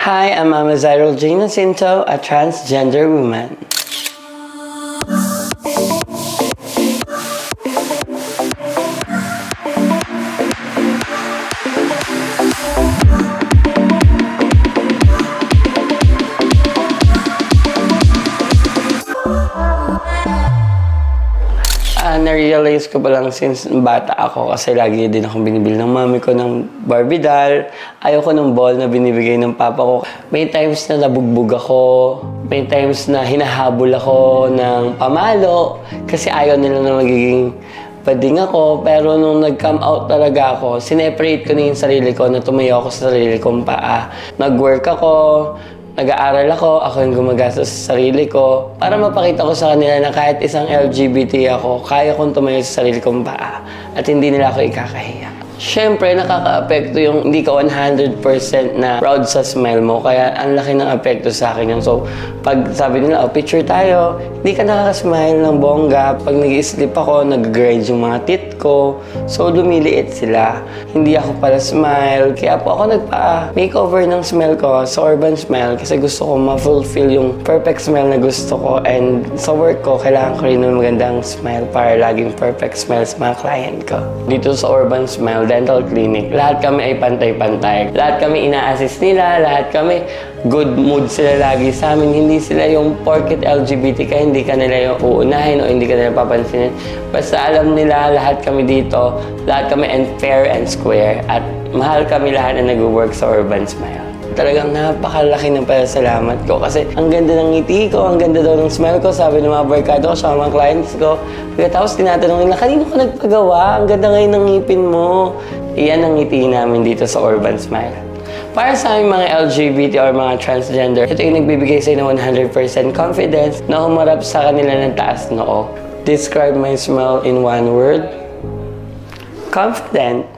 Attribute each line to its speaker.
Speaker 1: Hi, I'm Mama Zyril Jane Jacinto, a transgender woman. Na-realize ko pa lang since bata ako kasi lagi din akong binibili ng mami ko ng Barbie doll. Ayoko ng ball na binibigay ng papa ko. May times na nabugbog ako. May times na hinahabol ako ng pamalo kasi ayaw nila na magiging bading ako. Pero nung nag-come out talaga ako, sineparate ko na yung sarili ko na tumayo ako sa sarili kong paa. Nag-work ako. Nag-aaral ako yung gumagastos sa sarili ko para mapakita ko sa kanila na kahit isang LGBT ako, kaya kong tumayo sa sarili kong paa at hindi nila ako ikakahiya. Siyempre, nakaka-apekto yung hindi ka 100% na proud sa smile mo, kaya ang laki ng apekto sa akin yun. So, pag sabi nila, oh, picture tayo, hindi ka nakaka-smile ng bongga. Pag nag-i-sleep ako, nag-grind yung mga teeth ko. So, lumiliit sila. Hindi ako pala smile. Kaya po ako nagpa-makeover ng smile ko sa Urban Smile kasi gusto ko ma-fulfill yung perfect smile na gusto ko. And sa work ko, kailangan ko rin ng magandang smile para laging perfect smile sa mga client ko. Dito sa Urban Smile Dental Clinic, lahat kami ay pantay-pantay. Lahat kami ina-assist nila, lahat kami good mood sila lagi sa amin. Hindi sila yung porket LGBT ka, hindi ka nila yung uunahin o hindi ka nila papansinin. Basta alam nila, lahat kami dito, lahat kami and fair and square. At mahal kami lahat na nag-work sa Urban Smile. Talagang napakalaki ng pasalamat ko kasi ang ganda ng ngiti ko, ang ganda daw ng smile ko, sabi ng mga barkado ko, sa mga clients ko. Pagkatapos tinatanong nila, kanino ka nagpagawa? Ang ganda ngayon ng ngipin mo. Iyan ang ngiti namin dito sa Urban Smile. Para sa aming mga LGBT or mga transgender, ito yung nagbibigay sa'yo ng 100% confidence na humarap sa kanila ng taas noo. Describe my smile in one word. Confident.